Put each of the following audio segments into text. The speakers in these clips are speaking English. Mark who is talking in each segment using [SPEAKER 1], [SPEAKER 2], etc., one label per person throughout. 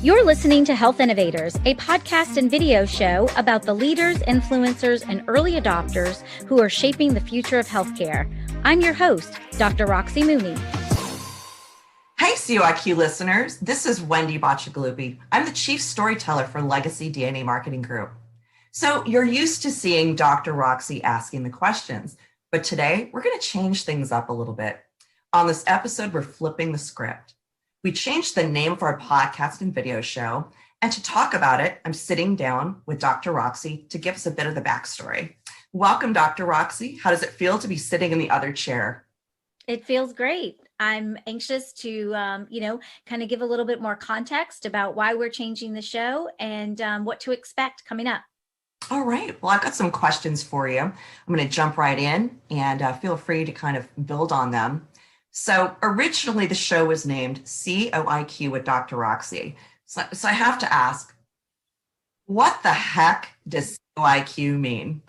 [SPEAKER 1] You're listening to Health Innovators, a podcast and video show about the leaders, influencers, and early adopters who are shaping the future of healthcare. I'm your host, Dr. Roxie Mooney.
[SPEAKER 2] Hey, COIQ listeners. This is Wendy Bacigalupi. I'm the Chief Storyteller for Legacy DNA Marketing Group. So you're used to seeing Dr. Roxie asking the questions, but today we're going to change things up a little bit. On this episode, we're flipping the script. We changed the name of our podcast and video show, and to talk about it, I'm sitting down with Dr. Roxie to give us a bit of the backstory. Welcome, Dr. Roxie. How does it feel to be sitting in the other chair?
[SPEAKER 1] It feels great. I'm anxious to, kind of give a little bit more context about why we're changing the show and what to expect coming up.
[SPEAKER 2] All right. Well, I've got some questions for you. I'm going to jump right in and feel free to kind of build on them. So originally the show was named COIQ with Dr. Roxie. So I have to ask, what the heck does COIQ mean?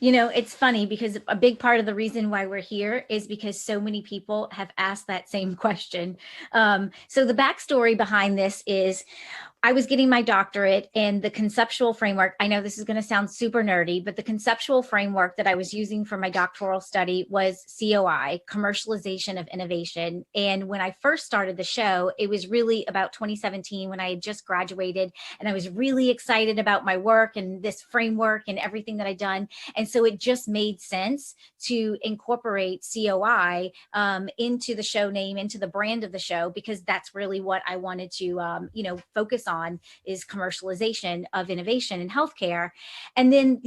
[SPEAKER 1] You know, it's funny because a big part of the reason why we're here is because so many people have asked that same question. So the backstory behind this is I was getting my doctorate, and the conceptual framework, I know this is going to sound super nerdy, but the conceptual framework that I was using for my doctoral study was COI, Commercialization of Innovation. And when I first started the show, it was really about 2017 when I had just graduated, and I was really excited about my work and this framework and everything that I'd done. And so it just made sense to incorporate COI into the show name, into the brand of the show, because that's really what I wanted to, focus on, is commercialization of innovation in healthcare. And then,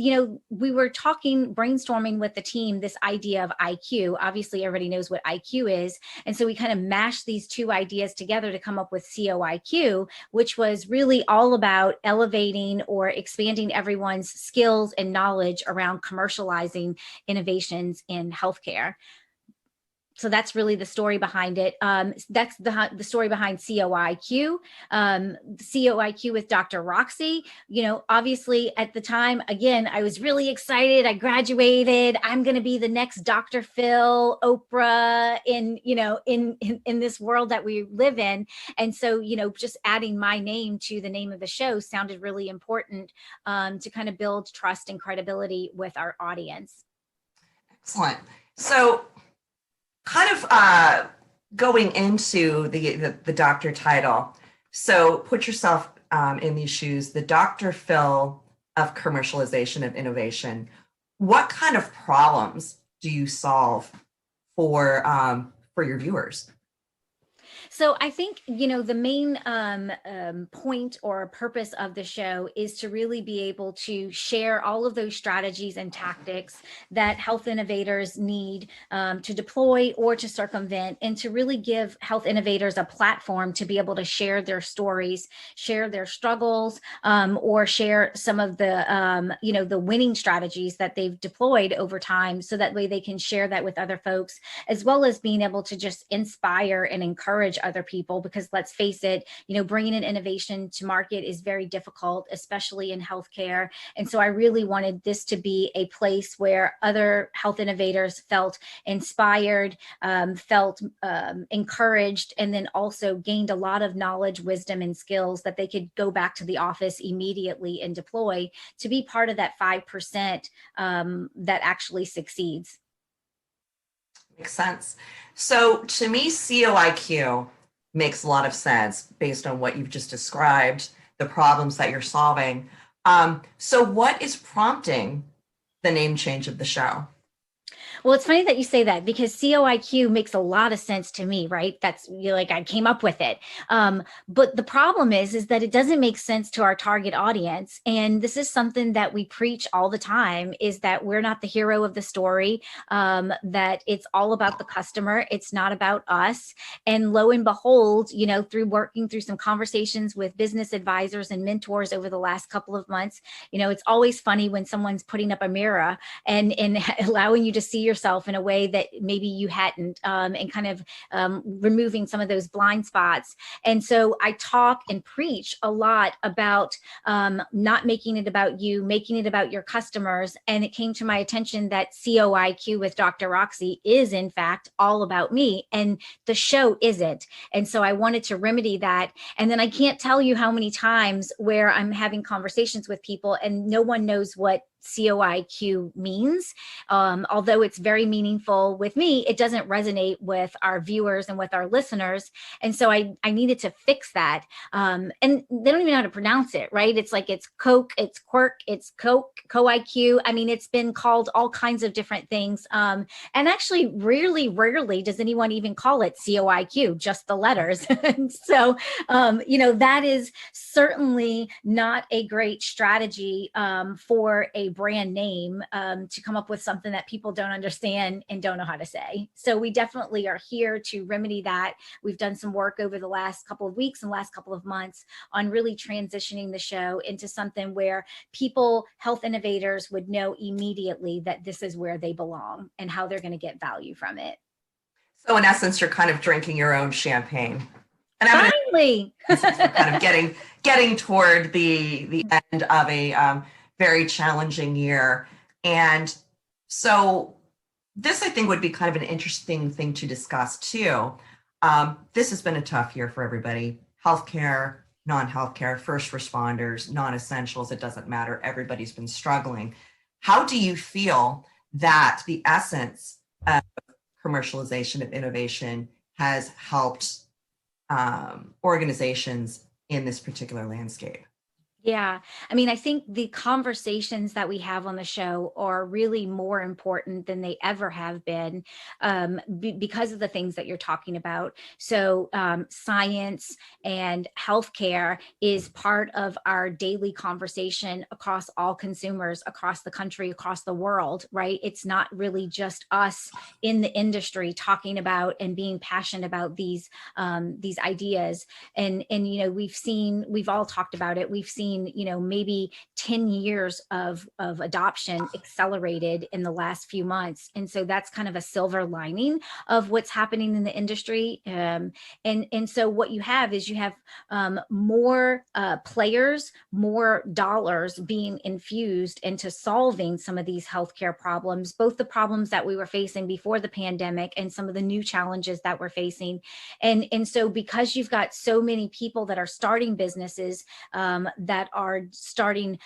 [SPEAKER 1] we were brainstorming with the team, this idea of IQ. Obviously, everybody knows what IQ is. And so we kind of mashed these two ideas together to come up with COIQ, which was really all about elevating or expanding everyone's skills and knowledge around commercializing innovations in healthcare. So that's really the story behind it. That's the story behind COIQ. COIQ with Dr. Roxie. Obviously at the time, again, I was really excited. I graduated. I'm going to be the next Dr. Phil, Oprah in this world that we live in. And so, just adding my name to the name of the show sounded really important to kind of build trust and credibility with our audience.
[SPEAKER 2] Excellent. So kind of going into the doctor title. So put yourself in these shoes, the Dr. Phil of Commercialization of Innovation. What kind of problems do you solve for your viewers?
[SPEAKER 1] So I think, the main point or purpose of the show is to really be able to share all of those strategies and tactics that health innovators need to deploy or to circumvent, and to really give health innovators a platform to be able to share their stories, share their struggles, or share some of the, the winning strategies that they've deployed over time, so that way they can share that with other folks, as well as being able to just inspire and encourage other people, because let's face it, bringing an innovation to market is very difficult, especially in healthcare. And so I really wanted this to be a place where other health innovators felt inspired, felt encouraged, and then also gained a lot of knowledge, wisdom, and skills that they could go back to the office immediately and deploy to be part of that 5% that actually succeeds.
[SPEAKER 2] Makes sense. So to me, COIQ makes a lot of sense based on what you've just described, the problems that you're solving. So what is prompting the name change of the show?
[SPEAKER 1] Well, it's funny that you say that, because COIQ makes a lot of sense to me, right? That's I came up with it. But the problem is that it doesn't make sense to our target audience. And this is something that we preach all the time, is that we're not the hero of the story, that it's all about the customer. It's not about us. And lo and behold, through working through some conversations with business advisors and mentors over the last couple of months, it's always funny when someone's putting up a mirror and allowing you to see yourself in a way that maybe you hadn't, and kind of removing some of those blind spots. And so I talk and preach a lot about not making it about you, making it about your customers. And it came to my attention that COIQ with Dr. Roxie is in fact all about me, and the show isn't. And so I wanted to remedy that. And then I can't tell you how many times where I'm having conversations with people and no one knows what COIQ means. Although it's very meaningful with me, it doesn't resonate with our viewers and with our listeners. And so I needed to fix that. And they don't even know how to pronounce it, right? It's like it's Coke, it's Quirk, it's COIQ. I mean, it's been called all kinds of different things. And actually, rarely does anyone even call it COIQ, just the letters. And so, that is certainly not a great strategy for a brand name to come up with something that people don't understand and don't know how to say. So we definitely are here to remedy that. We've done some work over the last couple of weeks and last couple of months on really transitioning the show into something where people, health innovators, would know immediately that this is where they belong and how they're going to get value from it.
[SPEAKER 2] So in essence, you're kind of drinking your own champagne.
[SPEAKER 1] And finally,
[SPEAKER 2] we're kind of getting toward the end of a very challenging year. And so this, I think, would be kind of an interesting thing to discuss too. This has been a tough year for everybody. Healthcare, non-healthcare, first responders, non-essentials, it doesn't matter. Everybody's been struggling. How do you feel that the essence of commercialization of innovation has helped organizations in this particular landscape?
[SPEAKER 1] Yeah. I mean, I think the conversations that we have on the show are really more important than they ever have been because of the things that you're talking about. So science and healthcare is part of our daily conversation across all consumers, across the country, across the world, right? It's not really just us in the industry talking about and being passionate about these ideas. And we've all talked about it. We've seen maybe 10 years of adoption accelerated in the last few months. And so that's kind of a silver lining of what's happening in the industry. And so what you have is more players, more dollars being infused into solving some of these healthcare problems, both the problems that we were facing before the pandemic and some of the new challenges that we're facing. And so because you've got so many people that are starting businesses that are starting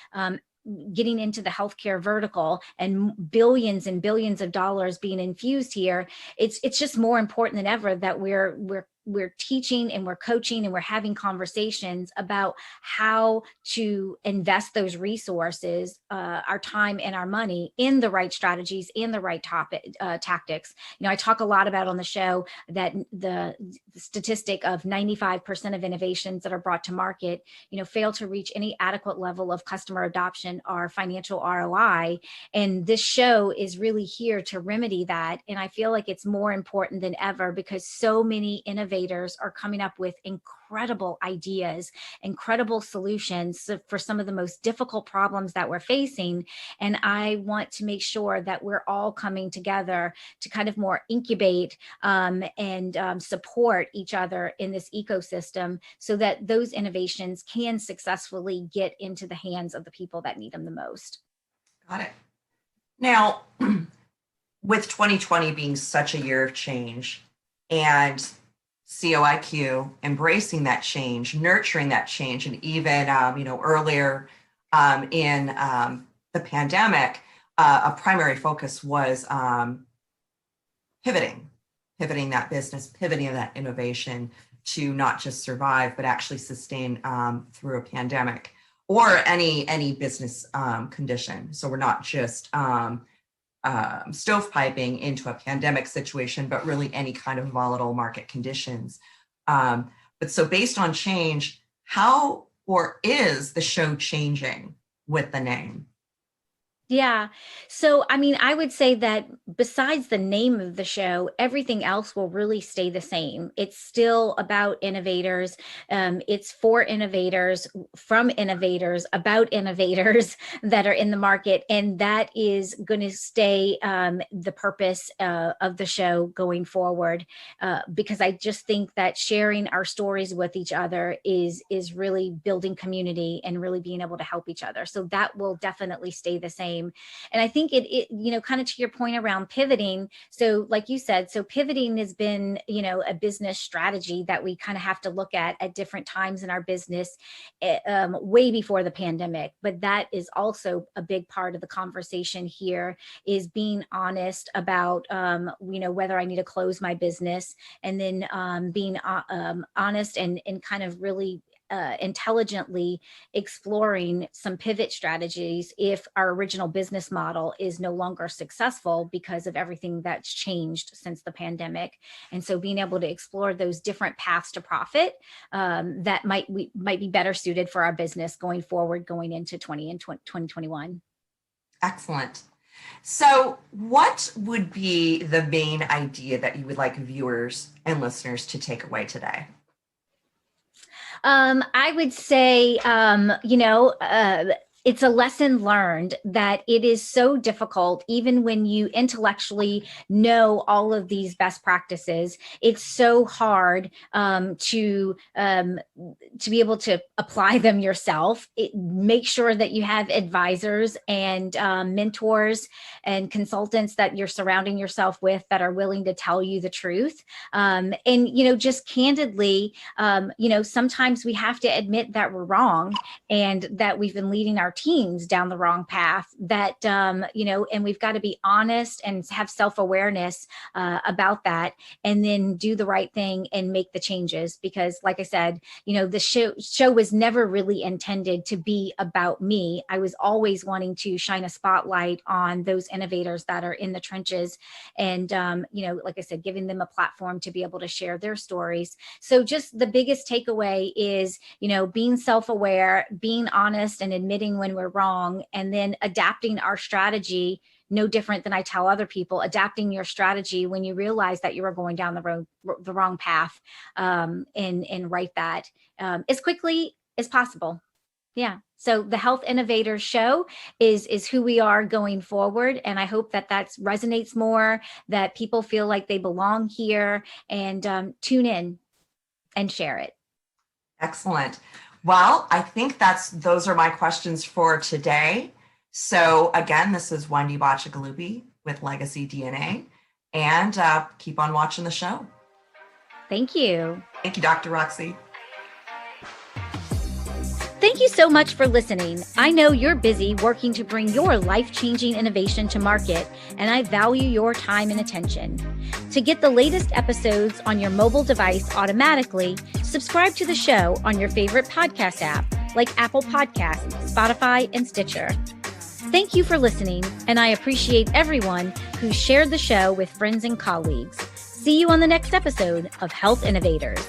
[SPEAKER 1] getting into the healthcare vertical and billions and billions of dollars being infused here, it's just more important than ever that we're teaching and we're coaching and we're having conversations about how to invest those resources, our time and our money, in the right strategies and the right tactics. I talk a lot about on the show that the statistic of 95% of innovations that are brought to market, fail to reach any adequate level of customer adoption or financial ROI. And this show is really here to remedy that. And I feel like it's more important than ever because so many innovators are coming up with incredible ideas, incredible solutions for some of the most difficult problems that we're facing. And I want to make sure that we're all coming together to kind of more incubate and support each other in this ecosystem so that those innovations can successfully get into the hands of the people that need them the most.
[SPEAKER 2] Got it. Now, with 2020 being such a year of change and COIQ embracing that change, nurturing that change, and even earlier in the pandemic, a primary focus was pivoting that business, pivoting that innovation to not just survive but actually sustain through a pandemic or any business condition. So we're not just stovepiping into a pandemic situation, but really any kind of volatile market conditions. But so based on change, how or is the show changing with the name?
[SPEAKER 1] Yeah. So, I mean, I would say that besides the name of the show, everything else will really stay the same. It's still about innovators. It's for innovators, from innovators, about innovators that are in the market. And that is going to stay the purpose of the show going forward. Because I just think that sharing our stories with each other is really building community and really being able to help each other. So that will definitely stay the same. And I think it kind of to your point around pivoting. So like you said, so pivoting has been, a business strategy that we kind of have to look at different times in our business, way before the pandemic. But that is also a big part of the conversation here, is being honest about, whether I need to close my business, and then being honest and kind of really intelligently exploring some pivot strategies if our original business model is no longer successful because of everything that's changed since the pandemic. And so being able to explore those different paths to profit that might be better suited for our business going forward, going into 2021.
[SPEAKER 2] Excellent. So, what would be the main idea that you would like viewers and listeners to take away today?
[SPEAKER 1] I would say, it's a lesson learned that it is so difficult, even when you intellectually know all of these best practices. It's so hard to be able to apply them yourself. Make sure that you have advisors and mentors and consultants that you're surrounding yourself with that are willing to tell you the truth. And just candidly, sometimes we have to admit that we're wrong and that we've been leading our teams down the wrong path, that, and we've got to be honest and have self-awareness about that, and then do the right thing and make the changes. Because like I said, the show was never really intended to be about me. I was always wanting to shine a spotlight on those innovators that are in the trenches, and, like I said, giving them a platform to be able to share their stories. So just the biggest takeaway is, being self-aware, being honest and admitting when we're wrong, and then adapting our strategy. No different than I tell other people, adapting your strategy when you realize that you are going down the wrong path, and write that as quickly as possible. Yeah. So the Health Innovators Show is who we are going forward. And I hope that resonates more, that people feel like they belong here, and tune in and share it.
[SPEAKER 2] Excellent. Well, I think those are my questions for today. So again, this is Wendy Bacigalupi with Legacy DNA, and keep on watching the show.
[SPEAKER 1] Thank you.
[SPEAKER 2] Thank you, Dr. Roxie.
[SPEAKER 1] Thank you so much for listening. I know you're busy working to bring your life-changing innovation to market, and I value your time and attention. To get the latest episodes on your mobile device automatically, subscribe to the show on your favorite podcast app like Apple Podcasts, Spotify, and Stitcher. Thank you for listening, and I appreciate everyone who shared the show with friends and colleagues. See you on the next episode of Health Innovators.